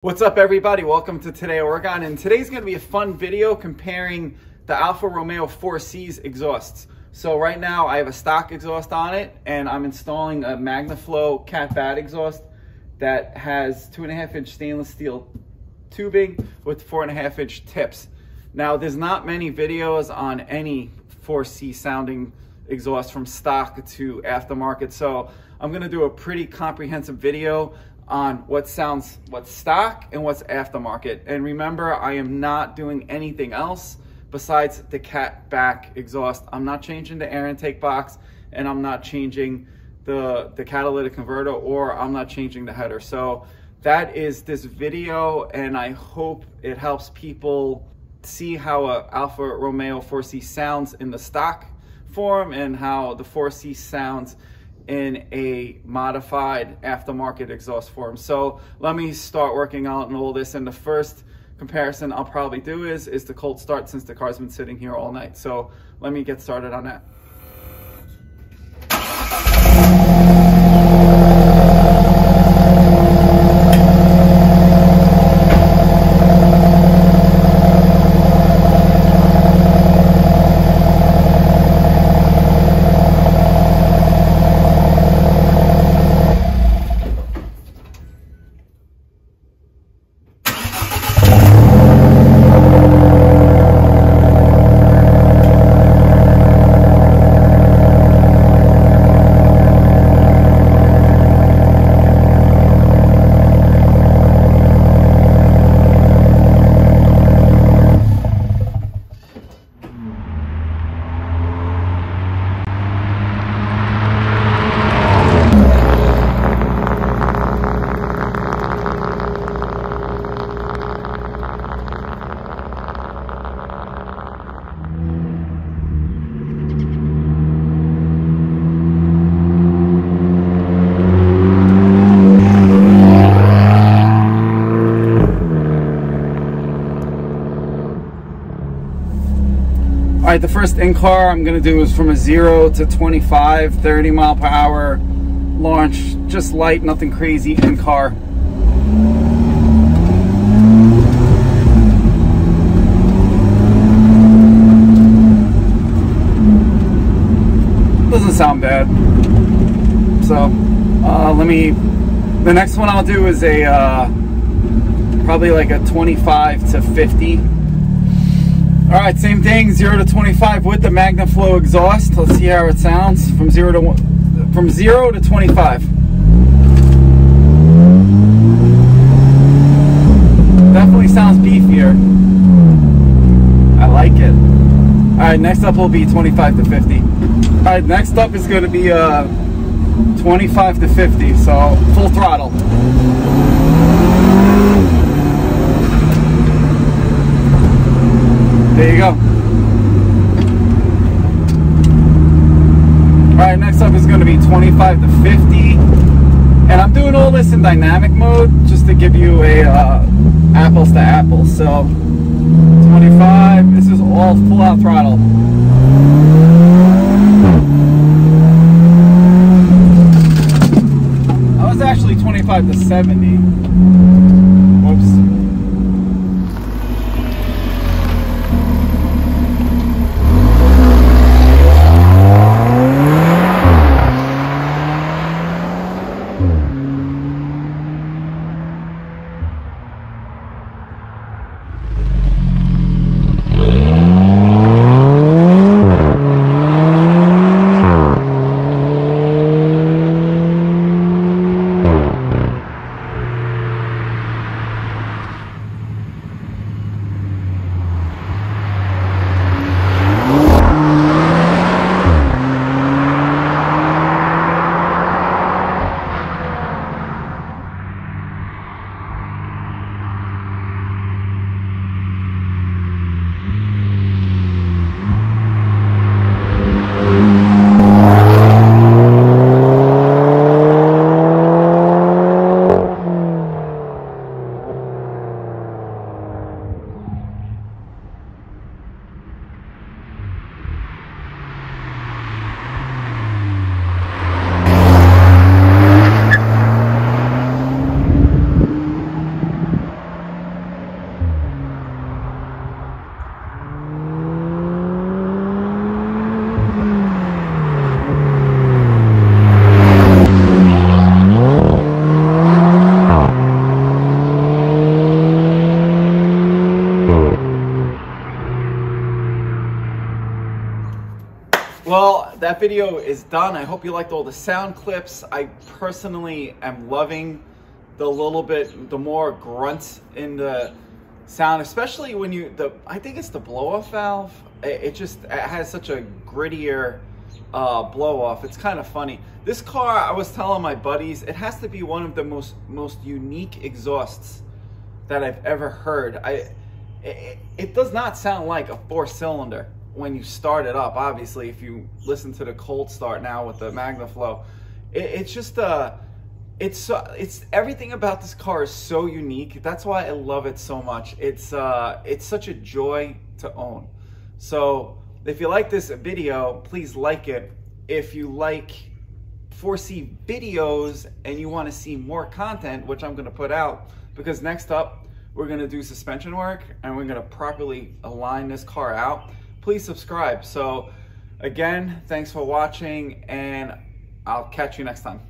What's up everybody, welcome to TodayIWorkOn, and today's going to be a fun video comparing the Alfa Romeo 4C's exhausts. So right now I have a stock exhaust on it and I'm installing a Magnaflow cat bat exhaust that has 2.5-inch stainless steel tubing with 4.5-inch tips. Now there's not many videos on any 4C sounding exhaust from stock to aftermarket, so I'm going to do a pretty comprehensive video on what's stock and what's aftermarket. And remember, I am not doing anything else besides the cat back exhaust. I'm not changing the air intake box, and I'm not changing the catalytic converter, or I'm not changing the header. So that is this video, and I hope it helps people see how a Alfa Romeo 4C sounds in the stock form and how the 4C sounds in a modified aftermarket exhaust form. So let me start working on all this, and the first comparison I'll probably do is the cold start, since the car's been sitting here all night. So let me get started on that. All right, the first in-car I'm gonna do is from a 0 to 25, 30 mile per hour launch, just light, nothing crazy in-car. Doesn't sound bad. So, the next one I'll do is a, probably like a 25 to 50. All right, same thing, 0 to 25 with the Magnaflow exhaust. Let's see how it sounds from 0 to 25. Definitely sounds beefier. I like it. All right, next up will be 25 to 50. All right, next up is going to be 25 to 50, so full throttle. There you go. Alright, next up is going to be 25 to 50. And I'm doing all this in dynamic mode just to give you a apples to apples. So 25, this is all full out throttle. I was actually 25 to 70. Whoops. that video is done. I hope you liked all the sound clips. I personally am loving the more grunts in the sound, especially when I think it's the blow-off valve. It has such a grittier blow-off. It's kind of funny. This car, I was telling my buddies, it has to be one of the most unique exhausts that I've ever heard. It does not sound like a 4-cylinder when you start it up. Obviously, if you listen to the cold start now with the Magnaflow, it's everything about this car is so unique. That's why I love it so much. It's such a joy to own. So if you like this video, please like it. If you like 4C videos and you want to see more content, which I'm going to put out, because next up we're going to do suspension work and we're going to properly align this car out, please subscribe. So again, thanks for watching, and I'll catch you next time.